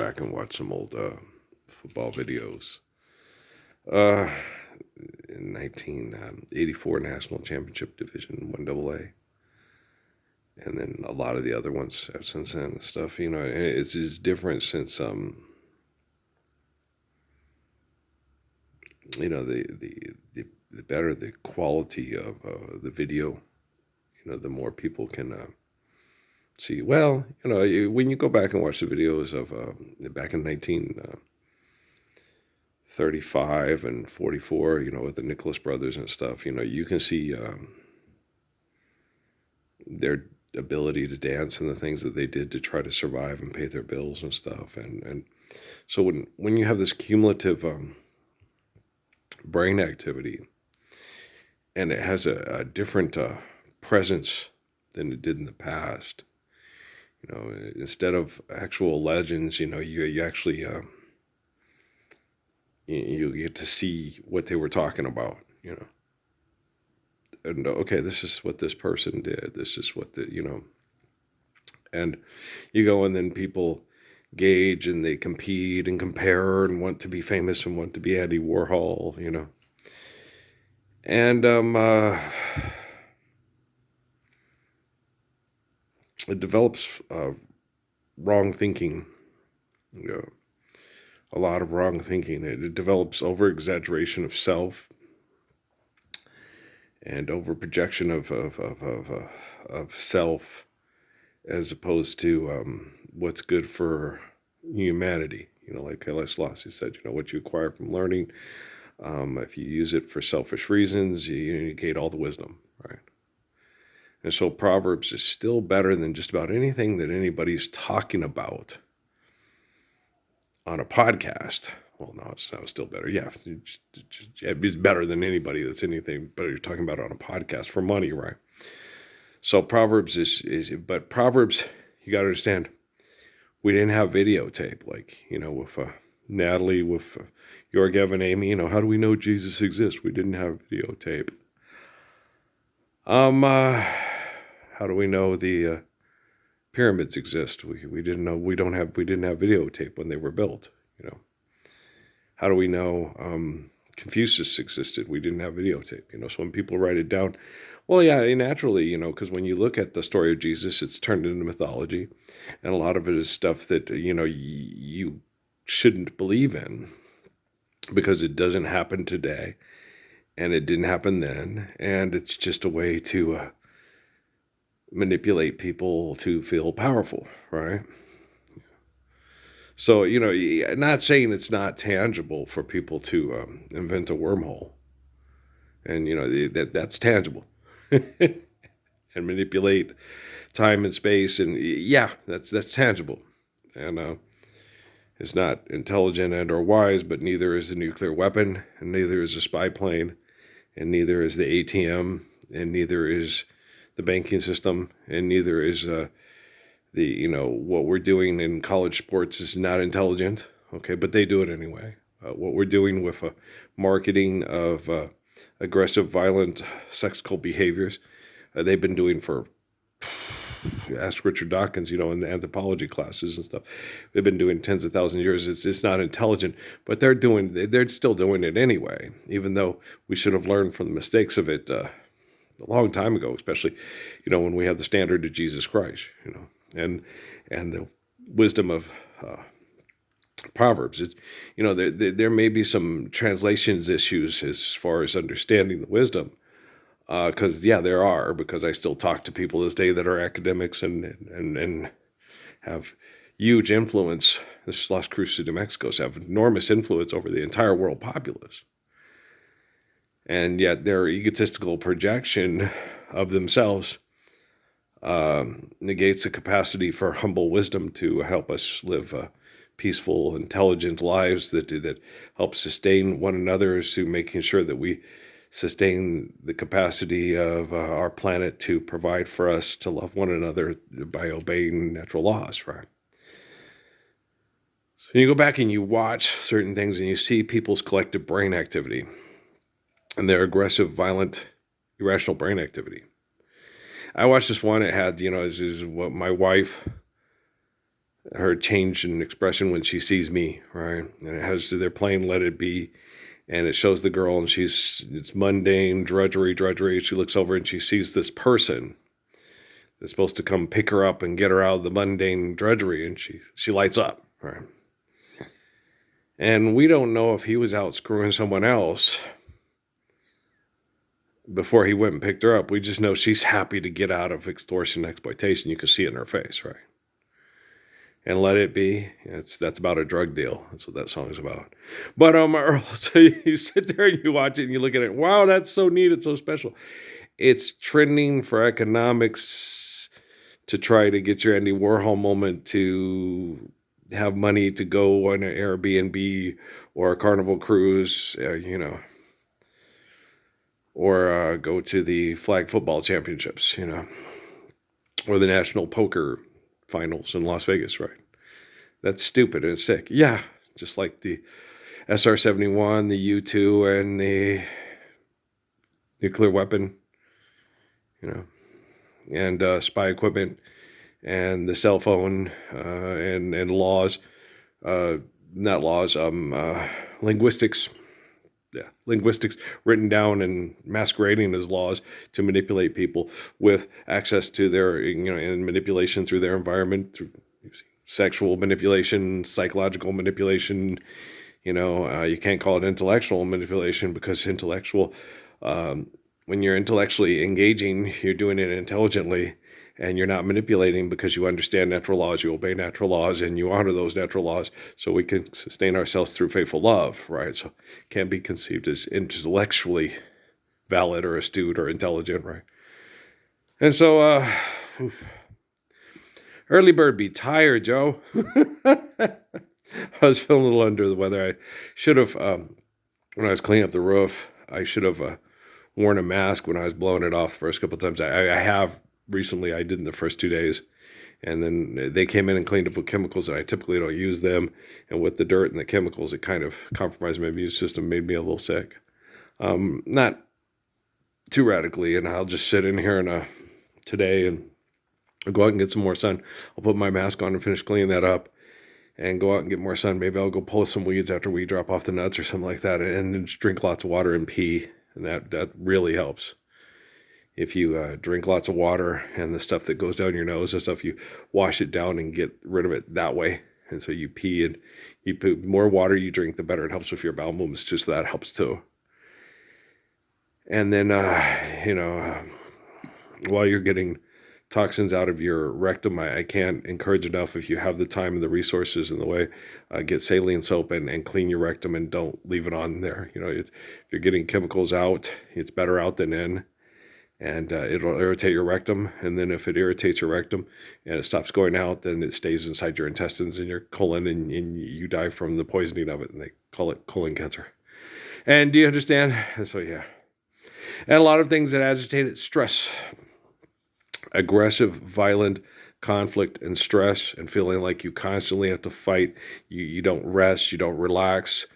back and watch some old football videos. Uh, in 1984 National Championship Division 1 AA. And then a lot of the other ones since then and stuff, it's just different since, the better the quality of the video, the more people can see. Well, when you go back and watch the videos of back in 1935 and 44, with the Nicholas brothers and stuff, you can see their ability to dance and the things that they did to try to survive and pay their bills and stuff. And so when you have this cumulative brain activity, and it has a different presence than it did in the past, instead of actual legends, you actually you get to see what they were talking about, and okay, this is what this person did. This is what and you go, and then people gauge and they compete and compare and want to be famous and want to be Andy Warhol, and it develops wrong thinking, a lot of wrong thinking. It develops over exaggeration of self and over projection of self, as opposed to what's good for humanity. Like Haile Selassie said, what you acquire from learning, if you use it for selfish reasons, you negate all the wisdom, right? And so Proverbs is still better than just about anything that anybody's talking about on a podcast. Well, no, it's still better. Yeah, it's better than anybody that's anything better you're talking about on a podcast for money, right? So Proverbs but Proverbs, you got to understand, we didn't have videotape like, with Natalie, with Jorg, Evan, Amy, how do we know Jesus exists? We didn't have videotape. How do we know the pyramids exist? We didn't know. We didn't have videotape when they were built. How do we know Confucius existed? We didn't have videotape. So when people write it down, well, yeah, naturally, because when you look at the story of Jesus, it's turned into mythology, and a lot of it is stuff that you shouldn't believe in because it doesn't happen today, and it didn't happen then, and it's just a way to manipulate people to feel powerful, right? So, not saying it's not tangible for people to invent a wormhole, and that's tangible, and manipulate time and space, and yeah, that's tangible, and it's not intelligent and or wise, but neither is the nuclear weapon, and neither is the spy plane, and neither is the ATM, and neither is the banking system, and neither is what we're doing in college sports is not intelligent. Okay, but they do it anyway. What we're doing with marketing of aggressive, violent, sexual behaviors, they've been doing for, ask Richard Dawkins, in the anthropology classes and stuff. They've been doing tens of thousands of years. It's not intelligent, but they're still doing it anyway, even though we should have learned from the mistakes of it a long time ago, especially, when we have the standard of Jesus Christ, and the wisdom of Proverbs. There may be some translations issues as far as understanding the wisdom, because there are, because I still talk to people this day that are academics and have huge influence. This Las Cruces de Mexico have enormous influence over the entire world populace. And yet their egotistical projection of themselves negates the capacity for humble wisdom to help us live peaceful, intelligent lives that help sustain one another, to making sure that we sustain the capacity of our planet to provide for us to love one another by obeying natural laws, right? So you go back and you watch certain things and you see people's collective brain activity and their aggressive, violent, irrational brain activity. I watched this one. It had, is what my wife her change in expression when she sees me, right? And it has, they're playing Let It Be, and it shows the girl, and it's mundane, drudgery. She looks over and she sees this person that's supposed to come pick her up and get her out of the mundane drudgery, and she lights up, right? And we don't know if he was out screwing someone else before he went and picked her up. We just know she's happy to get out of extortion and exploitation. You can see it in her face, right? And Let It Be, that's about a drug deal. That's what that song is about. But Earl, so you sit there and you watch it and you look at it. Wow, that's so neat. It's so special. It's trending for economics to try to get your Andy Warhol moment to have money to go on an Airbnb or a Carnival cruise, or go to the flag football championships, or the national poker finals in Las Vegas, right? That's stupid and sick. Yeah, just like the SR-71, the U-2, and the nuclear weapon, and spy equipment, and the cell phone, and laws, not laws, linguistics. Yeah, linguistics written down and masquerading as laws to manipulate people with access to their, and manipulation through their environment, through sexual manipulation, psychological manipulation. You can't call it intellectual manipulation because when you're intellectually engaging, you're doing it intelligently, and you're not manipulating because you understand natural laws, you obey natural laws, and you honor those natural laws so we can sustain ourselves through faithful love, right? So it can't be conceived as intellectually valid or astute or intelligent, right? And so, early bird be tired, Joe. I was feeling a little under the weather. I should have, when I was cleaning up the roof, I should have worn a mask when I was blowing it off the first couple of times. I have recently. I did in the first 2 days, and then they came in and cleaned up with chemicals, and I typically don't use them. And with the dirt and the chemicals, it kind of compromised my immune system, made me a little sick. Not too radically, and I'll just sit in here today and I'll go out and get some more sun. I'll put my mask on and finish cleaning that up, and go out and get more sun. Maybe I'll go pull some weeds after we drop off the nuts or something like that, and just drink lots of water and pee, and that really helps. If you drink lots of water and the stuff that goes down your nose and stuff, you wash it down and get rid of it that way. And so you pee, and you put more water you drink, the better it helps with your bowel movements. Just that helps too. And then, while you're getting toxins out of your rectum, I can't encourage enough, if you have the time and the resources and the way, get saline soap and clean your rectum, and don't leave it on there. If you're getting chemicals out, it's better out than in. And it'll irritate your rectum. And then if it irritates your rectum and it stops going out, then it stays inside your intestines and your colon, and you die from the poisoning of it. And they call it colon cancer. And do you understand? And so, yeah. And a lot of things that agitate it: stress, aggressive, violent conflict and stress, and feeling like you constantly have to fight. You don't rest, you don't relax.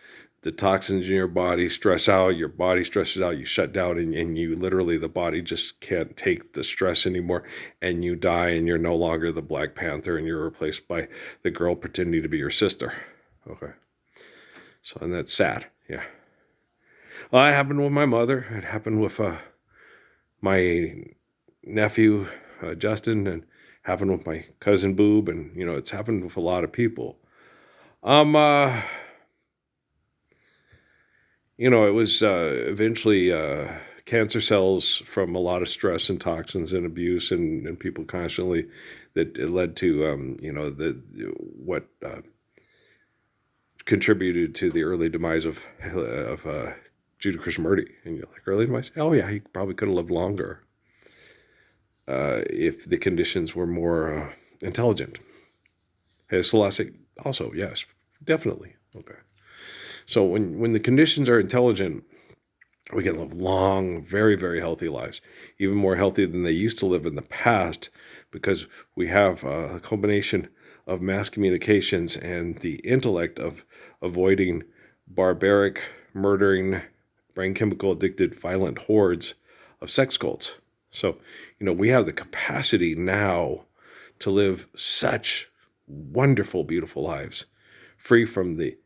The toxins in your body stress out, your body stresses out, you shut down, and you literally, the body just can't take the stress anymore, and you die, and you're no longer the Black Panther, and you're replaced by the girl pretending to be your sister. Okay. So, and that's sad. Yeah. Well, it happened with my mother. It happened with my nephew, Justin, and happened with my cousin Boob, and, it's happened with a lot of people. It was eventually cancer cells from a lot of stress and toxins and abuse and people constantly, that it led to, what contributed to the early demise of Judah Krishnamurti. And you're like, early demise? Oh, yeah, he probably could have lived longer if the conditions were more intelligent. Haile Selassie, also, yes, definitely. Okay. So when the conditions are intelligent, we can live long, very, very healthy lives, even more healthy than they used to live in the past, because we have a combination of mass communications and the intellect of avoiding barbaric, murdering, brain chemical addicted, violent hordes of sex cults. So, we have the capacity now to live such wonderful, beautiful lives, free from the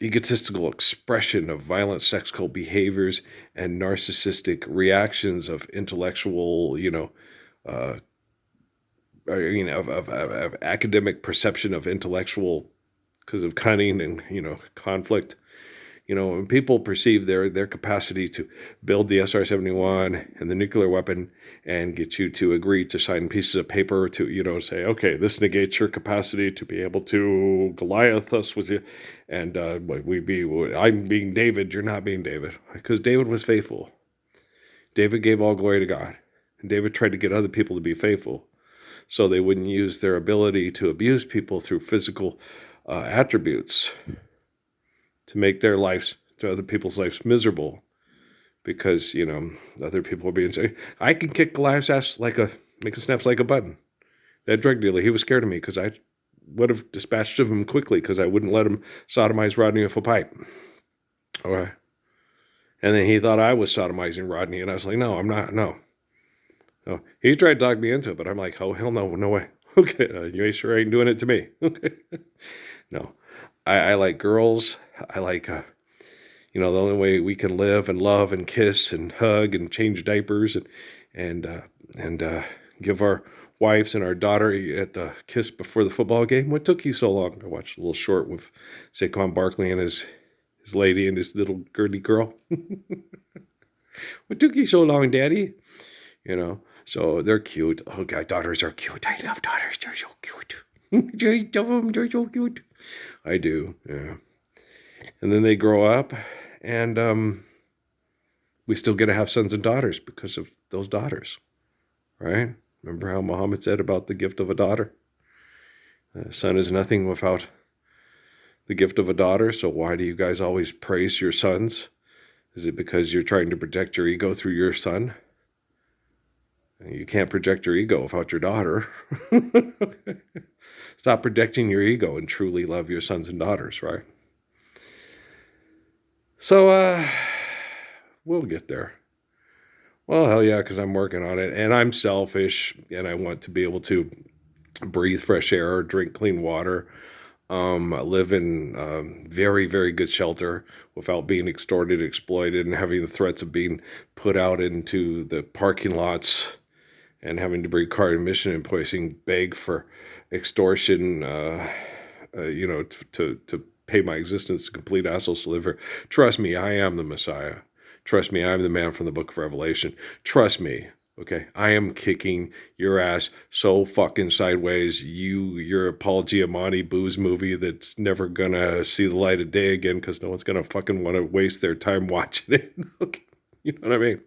egotistical expression of violent sexual behaviors and narcissistic reactions of intellectual, of academic perception of intellectual because of cunning and, conflict. When people perceive their capacity to build the SR-71 and the nuclear weapon and get you to agree to sign pieces of paper to, say, okay, this negates your capacity to be able to Goliath us with you. And I'm being David, you're not being David. Because David was faithful. David gave all glory to God. And David tried to get other people to be faithful so they wouldn't use their ability to abuse people through physical attributes to make their lives, to other people's lives, miserable because, other people are being saying, I can kick Goliath's ass make it snaps like a button. That drug dealer, he was scared of me because I would have dispatched of him quickly because I wouldn't let him sodomize Rodney with a pipe. Okay. And then he thought I was sodomizing Rodney, and I was like, no, I'm not, no. He tried to talk me into it, but I'm like, oh, hell no, no way. Okay, you ain't sure ain't doing it to me. Okay. No. I like girls. I like, the only way we can live and love and kiss and hug and change diapers and give our wives and our daughter at the kiss before the football game. What took you so long? I watched a little short with Saquon Barkley and his lady and his little girly girl. What took you so long, Daddy? So they're cute. Oh, God, daughters are cute. I love daughters. They're so cute. They're so cute. I do, yeah. And then they grow up, and we still get to have sons and daughters because of those daughters, right? Remember how Muhammad said about the gift of a daughter? A son is nothing without the gift of a daughter, so why do you guys always praise your sons? Is it because you're trying to project your ego through your son? You can't project your ego without your daughter. Stop projecting your ego and truly love your sons and daughters, right? So, we'll get there. Well, hell yeah, because I'm working on it. And I'm selfish, and I want to be able to breathe fresh air, drink clean water, live in very, very good shelter without being extorted, exploited, and having the threats of being put out into the parking lots and having to bring card admission employees beg for extortion, to pay my existence to complete assholes to live here. Trust me, I am the Messiah. Trust me, I'm the man from the book of Revelation. Trust me, okay? I am kicking your ass so fucking sideways. You're a Paul Giamatti booze movie that's never gonna see the light of day again because no one's gonna fucking want to waste their time watching it. Okay, you know what I mean?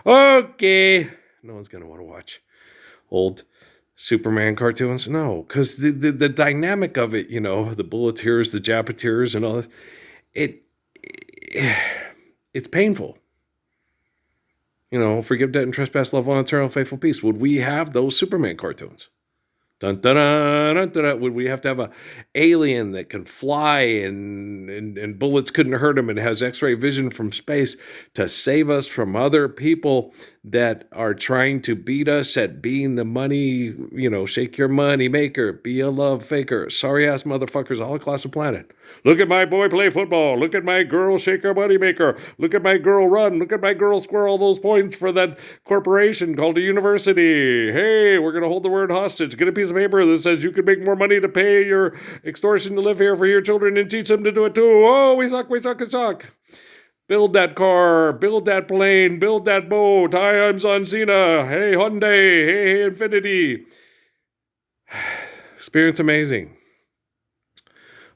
Okay. No one's going to want to watch old Superman cartoons. No, because the dynamic of it, the Bulleteers, the Japeteers, and all this, it's painful. Forgive debt and trespass, love one, eternal, faithful peace. Would we have those Superman cartoons? Dun, dun, dun, dun, dun, dun. Would we have to have a alien that can fly and bullets couldn't hurt him and has X-ray vision from space to save us from other people that are trying to beat us at being the money, shake your money maker, be a love faker, sorry ass motherfuckers all across the planet. Look at my boy play football. Look at my girl shake her money maker. Look at my girl run. Look at my girl score all those points for that corporation called a university. Hey, we're going to hold the word hostage. Get a piece of paper that says you can make more money to pay your extortion to live here for your children and teach them to do it too. Oh, we suck. Build that car, build that plane, build that boat. Hi, I'm John Cena. Hey, Hyundai. Hey, Infinity. Experience amazing.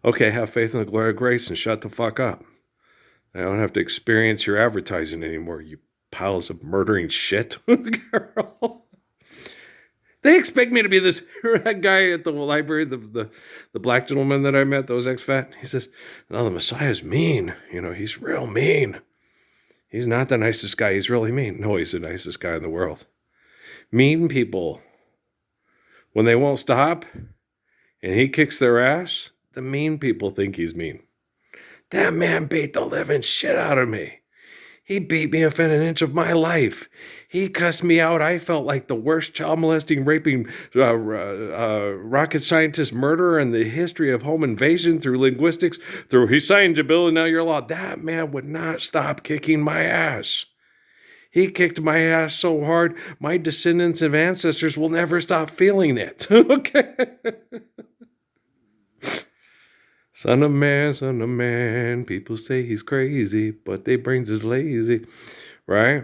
Okay, have faith in the glory of grace and shut the fuck up. I don't have to experience your advertising anymore, you piles of murdering shit. Girl. They expect me to be this that guy at the library, the black gentleman that I met that was ex-fat. He says, no, the Messiah's mean. He's real mean. He's not the nicest guy. He's really mean. No, he's the nicest guy in the world. Mean people, when they won't stop and he kicks their ass, the mean people think he's mean. That man beat the living shit out of me. He beat me within an inch of my life. He cussed me out. I felt like the worst child molesting, raping, rocket scientist murderer in the history of home invasion through linguistics, through he signed your bill and now you're law. That man would not stop kicking my ass. He kicked my ass so hard, my descendants and ancestors will never stop feeling it. Okay? Son of man, people say he's crazy, but their brains is lazy, right?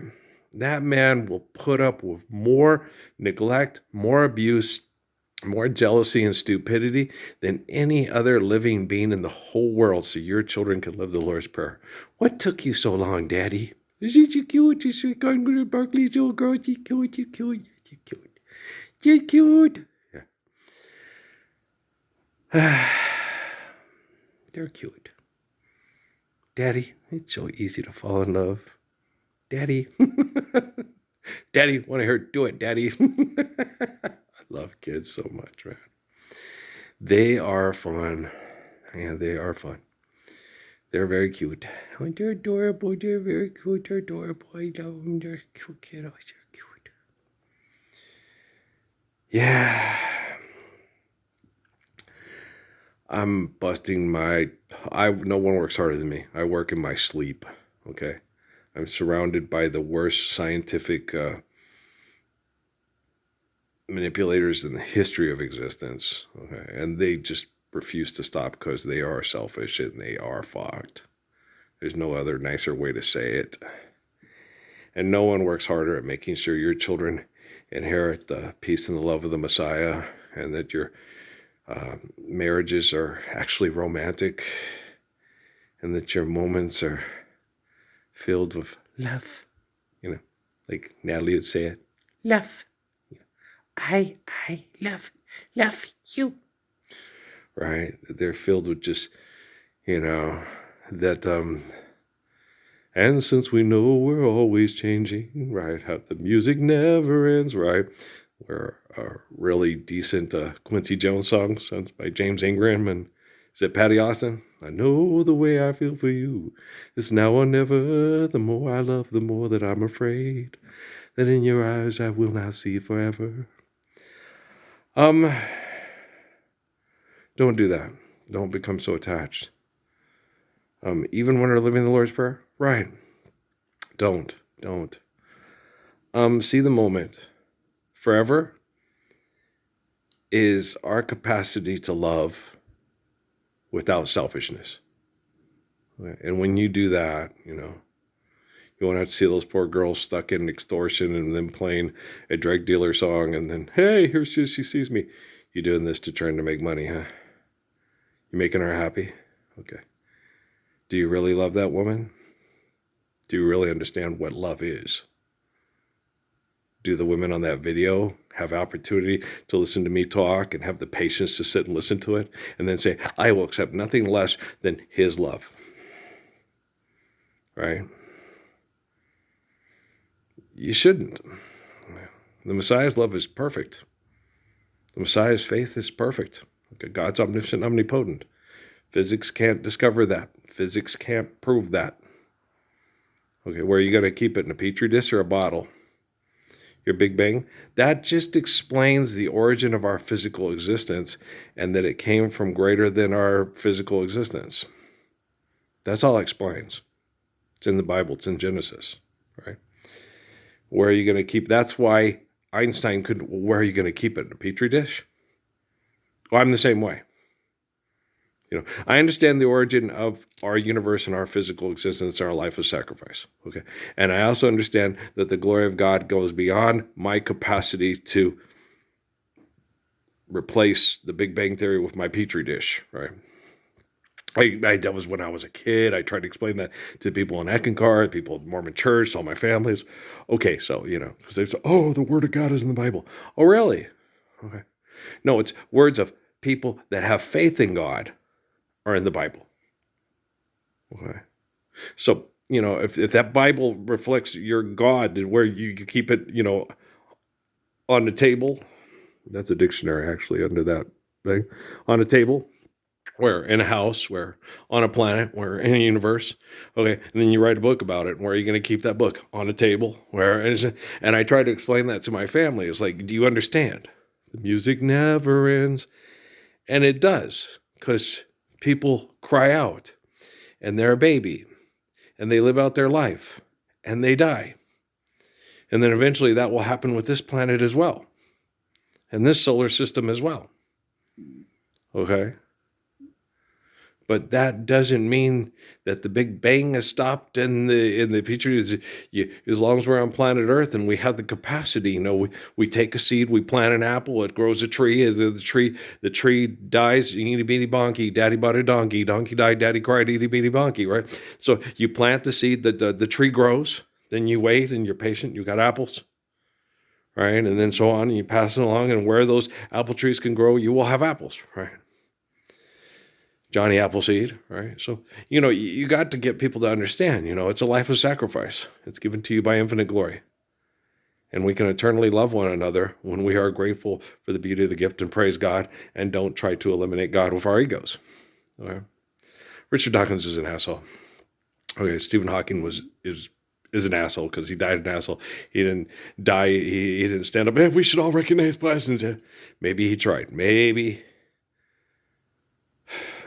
That man will put up with more neglect, more abuse, more jealousy and stupidity than any other living being in the whole world so your children can live the Lord's Prayer. What took you so long, Daddy? Is she cute? She's going to Berkeley's little girl. She's cute, she's cute, she's cute. She's cute. Yeah. They're cute. Daddy, it's so easy to fall in love. Daddy. Daddy, want to hear do it, Daddy. I love kids so much, man. They are fun. Yeah, they are fun. They're very cute. Oh, they're adorable. They're very cute. They're adorable. I love them. They're cute kiddos. They're cute. Yeah. I'm busting no one works harder than me. I work in my sleep, okay? I'm surrounded by the worst scientific manipulators in the history of existence, okay? And they just refuse to stop because they are selfish and they are fucked. There's no other nicer way to say it. And no one works harder at making sure your children inherit the peace and the love of the Messiah and that your marriages are actually romantic and that your moments are filled with love, like Natalie would say it, love. I love you. Right? They're filled with just, that, and since we know we're always changing, right? How the music never ends, right? Where a really decent Quincy Jones song sung by James Ingram and is it Patty Austin? I know the way I feel for you. It's now or never. The more I love, the more that I'm afraid that in your eyes I will not see forever. Don't do that. Don't become so attached. Even when we're living the Lord's Prayer, right? Don't. See the moment. Forever is our capacity to love without selfishness. And when you do that, you won't have to see those poor girls stuck in extortion and then playing a drug dealer song and then, hey, here she sees me. You doing this to trying to make money, huh? You making her happy? Okay. Do you really love that woman? Do you really understand what love is? Do the women on that video have opportunity to listen to me talk and have the patience to sit and listen to it and then say, I will accept nothing less than his love? Right? You shouldn't. The Messiah's love is perfect. The Messiah's faith is perfect. Okay, God's omniscient, omnipotent. Physics can't discover that. Physics can't prove that. Okay, where are you going to keep it, in a petri dish or a bottle? Your Big Bang? That just explains the origin of our physical existence and that it came from greater than our physical existence. That's all it explains. It's in the Bible. It's in Genesis, right? Where are you going to keep? That's why Einstein couldn't. Where are you going to keep it? In a petri dish? Well, I'm the same way. I understand the origin of our universe and our physical existence, our life of sacrifice. Okay. And I also understand that the glory of God goes beyond my capacity to replace the Big Bang Theory with my petri dish, right? That was when I was a kid. I tried to explain that to people in Eckankar, people in Mormon church, all my families. Okay, so, because they say, oh, the word of God is in the Bible. Oh, really? Okay. No, it's words of people that have faith in God are in the Bible. Okay. So, if that Bible reflects your God, where you keep it, on the table, that's a dictionary actually under that thing, on the table, where in a house, where on a planet, where in a universe. Okay, and then you write a book about it. Where are you going to keep that book? On a table? Where is it? And I try to explain that to my family. It's like, do you understand? The music never ends. And it does, because people cry out, and they're a baby, and they live out their life, and they die. And then eventually that will happen with this planet as well, and this solar system as well. Okay? But that doesn't mean that the Big Bang has stopped in the future. As long as we're on planet Earth and we have the capacity, we take a seed, we plant an apple, it grows a tree. The tree dies. Eeny beeny bonky, daddy bought a donkey. Donkey died, daddy cried. Eeny beeny bonky. Right. So you plant the seed, the tree grows. Then you wait and you're patient. You got apples. Right, and then so on, and you pass it along, and where those apple trees can grow, you will have apples. Right. Johnny Appleseed, right? So, you got to get people to understand, it's a life of sacrifice. It's given to you by infinite glory. And we can eternally love one another when we are grateful for the beauty of the gift and praise God and don't try to eliminate God with our egos. Okay? Richard Dawkins is an asshole. Okay, Stephen Hawking is an asshole because he died an asshole. He didn't die, he didn't stand up, hey, we should all recognize blessings. Maybe he tried. Maybe.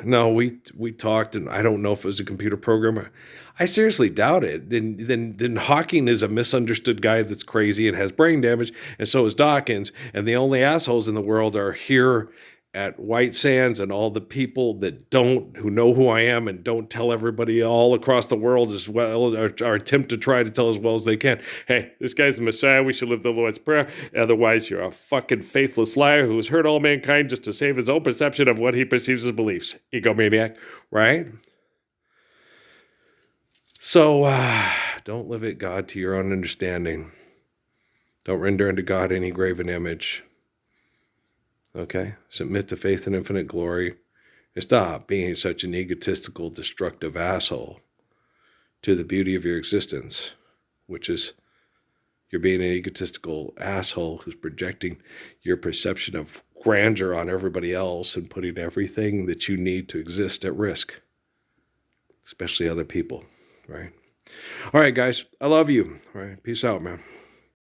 No, we talked, and I don't know if it was a computer program. I seriously doubt it. Then Hawking is a misunderstood guy that's crazy and has brain damage, and so is Dawkins. And the only assholes in the world are here at White Sands, and all the people who know who I am and don't tell everybody all across the world as well, or attempt to try to tell as well as they can. Hey, this guy's the Messiah. We should live the Lord's Prayer. Otherwise, you're a fucking faithless liar who has hurt all mankind just to save his own perception of what he perceives as beliefs. Egomaniac, right? So, don't limit God to your own understanding. Don't render unto God any graven image. Okay? Submit to faith and infinite glory. And stop being such an egotistical, destructive asshole to the beauty of your existence, which is you're being an egotistical asshole who's projecting your perception of grandeur on everybody else and putting everything that you need to exist at risk, especially other people, right? All right, guys, I love you. All right, peace out, man.